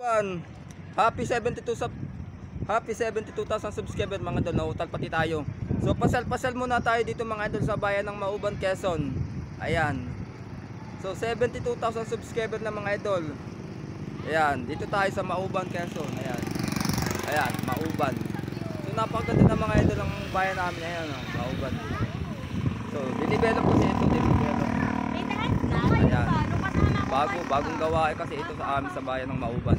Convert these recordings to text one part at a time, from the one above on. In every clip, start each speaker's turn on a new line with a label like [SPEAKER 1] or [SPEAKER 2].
[SPEAKER 1] Happy 72,000 subscriber mga idol, nautal pati tayo. So pasal muna tayo dito mga idol sa bayan ng Mauban, Quezon. Ayan. So 72,000 subscriber na mga idol. Ayan, dito tayo sa Mauban, Quezon. Ayan. Ayan, Mauban. So napakaganda na mga idol ang bayan namin. Ayan, Mauban. So dinevelop kasi ito, dinevelop. Ayan. Bagong gawa kasi ito sa amin sa bayan ng Mauban.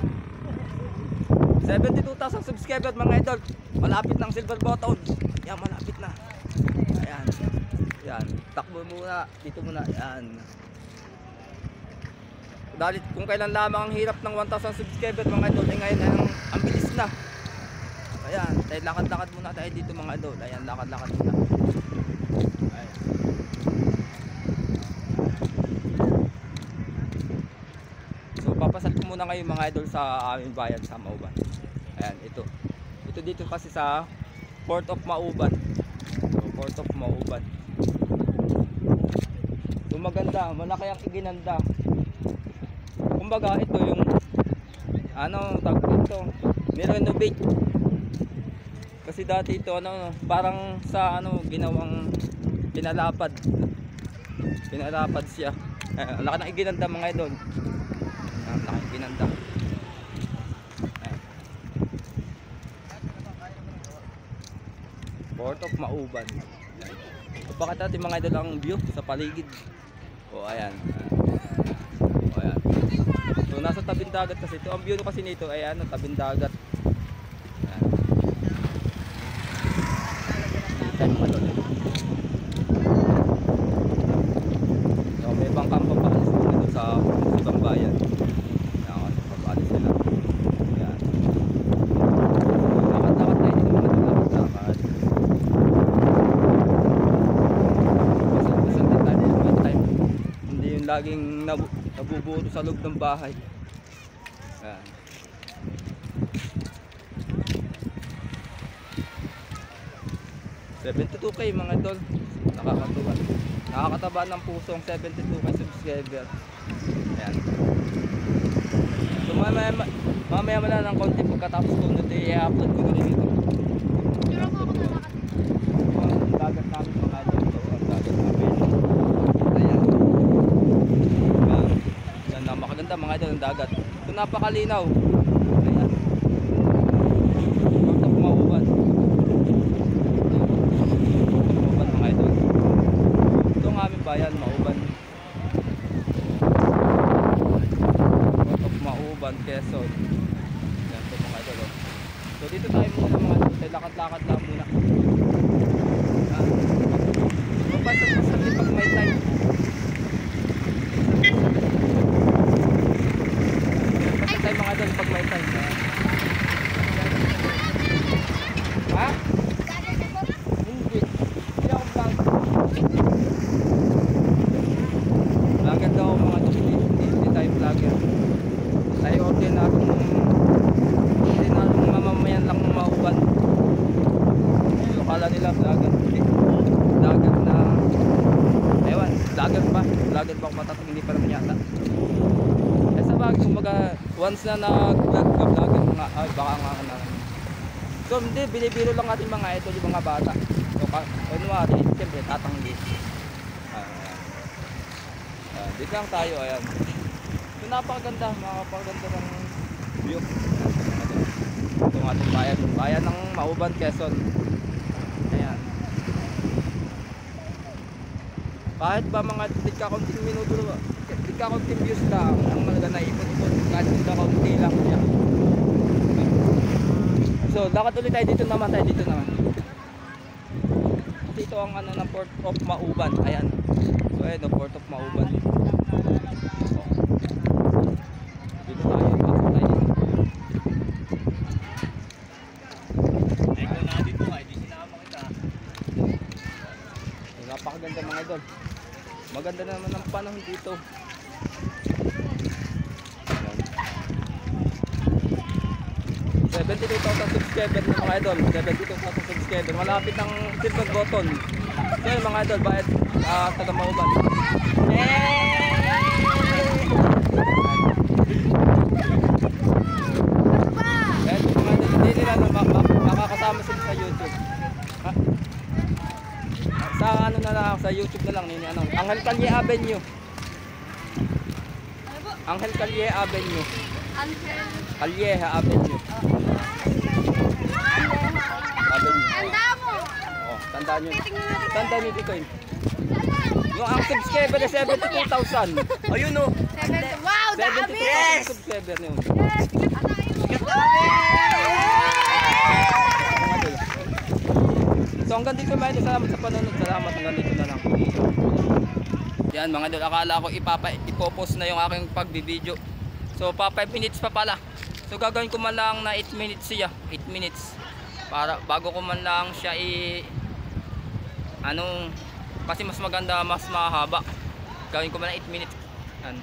[SPEAKER 1] 72,000 subscribers mga idol. Malapit ng silver button. Yan, malapit na. Ayan. Yan. Takbo muna. Dito muna. Yan. Dahil kung kailan lamang ang hirap ng 1,000 subscribers mga idol, eh ngayon ang bilis na. Ayan. Tayo lakad-lakad muna tayo dito mga idol. Ayan, lakad-lakad muna. Ayan. So papasal ko muna ngayon mga idol sa aming bayan sa Mauban. Ayan, ito dito kasi sa Port of Mauban. So, Port of Mauban. So maganda, malaki ang iginanda. Kumbaga ito yung tawag dito, nirenovate. Kasi dati ito parang sa ginawang pinalapad siya. Ang laki ng iginanda mga idol. Ang laki ng iginanda. Port of Mauban. Bakit natin mga idol ang view sa paligid? O ayan. O ayan. So nasa tabing dagat kasi ito. Ang view kasi nito ay tabing dagat. Ayan. So may bangkang papaalis dito sa ibang bayan. Ayan, papaalis sila. Ayan. Lakad-lakad tayo dito mga idol. Lakad-lakad. Laging nabubuo sa loob ng bahay. Ayan. $72K mga idol. Nakakataba ng pusong 72K subscriber. Ayan. So mamaya na ng konti pagkatapos ko nito i-upload ko na rin ito. Dagat namin mga idol. Ito ang dagat namin. Makaganda mga idol ng dagat. Ito napakalinaw. Ayan. Port of Mauban. Mauban mga idol. Ito ang aming bayan, Mauban. Port of Mauban, Quezon. Ayan ito mga idol. So dito tayo muna mga idol. Lakad-lakad lang muna. Pasal din pag may time. Mga idol pag may time. Ha? Hindi. Hindi ako vlog. Vlogger daw ako mga idol. Hindi tayo vlogger. Tayo ordinarong mamamayan lang ng Mauban. So kala nila vlogger. Hindi. Vlogger na ewan. Vlogger pa. Vlogger pa ako matatag. Hindi pa naman yata. Kumbaga once na nag-vlog mga baka nga so hindi, binibiro lang natin mga idol yung mga bata. So kunwari siyempre tatanggi. Dito lang tayo. Ayan. So napakaganda, makakapaganda ng view. Ito ang ating bayan ng Mauban, Quezon. Ayan. Kahit ba mga kaunting minuto kaunting views lang ang mga naipon-ipon kahit kaunti lang niya. So lakad ulit tayo dito naman. Dito ang ng Port of Mauban. Ayan. So ayan Port of Mauban. Dito tayo, pasok tayo dito. Eko na dito ay di sinama kita. Napakaganda mga idol. Maganda naman ang panahon dito. 72,000 subscribers mga idol. 72,000 subscribers. Malapit ang silver button. So yun mga idol, bakit taga Mauban. lang, sa YouTube na lang. Ano, Angel Calye Avenue. Angel Calye Avenue. Calye Avenue. Avenue.
[SPEAKER 2] Tanda mo!
[SPEAKER 1] Oh, tandaan nyo. Tandaan nyo dito yun. Yung ang subscriber na 72,000. Ayun o.
[SPEAKER 2] Wow, dami!
[SPEAKER 1] 72,000 subscriber na yun. So hanggang dito mga idol, salamat sa panonood. Salamat, hanggang dito na lang. Yan mga idol, akala ko ipopost na yung aking pagbibideo. So pa 5 minutes pa pala. So gagawin ko man lang na 8 minutes siya. 8 minutes. Para bago ko man lang siya kasi mas maganda, mas mahaba. Gawin ko man lang 8 minutes. Yan.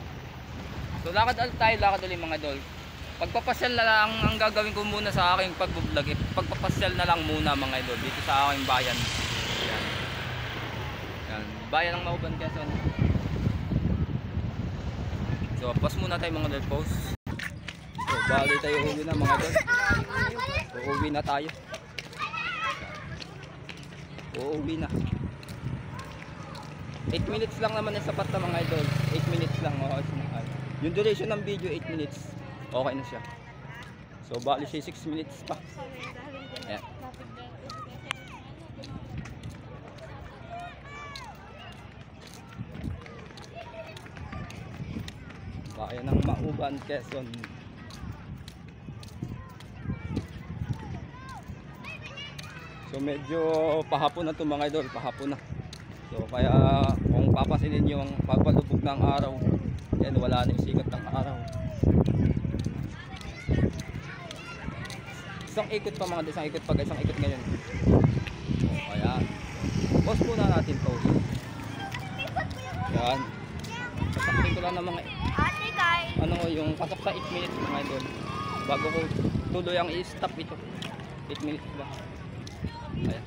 [SPEAKER 1] So lakad ulit mga idol. Pagpapasyal na lang ang gagawin ko muna sa aking pagbo-vlog. Pagpapasyal na lang muna mga idol dito sa aking bayan. Yan. Yan. Bayan ng Mauban, Quezon. So pas muna tayo mga idol, pause. So bali tayo uwi na mga idol. Uuwi na tayo. Uuwi na. 8 minutes lang naman ang sapat na mga idol. 8 minutes lang. Okay. Yung duration ng video 8 minutes. Okay na siya. So bali siya 6 minutes pa. Ayan. Bayan ng Mauban, Quezon. So medyo pahapon na ito mga idol, pahapon na. So kaya kung papasinin nyo ang pagpalubog ng araw, yan wala na yung sikat ng araw. Isang ikot pa mga idol, isang ikot ngayon. So kaya pause muna natin, pause. Yan. Sasakin ko lang ng mga yung pasok sa 8 minutes mga idol. Bago ko tuloy ang i-stop ito. 8 minutes lang. Ayan.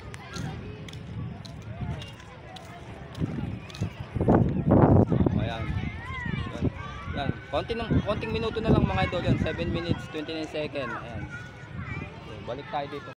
[SPEAKER 1] Ayan. Yan. Konting minuto na lang mga idol yan. 7 minutes 29 seconds. Ayan. So, balik tayo dito.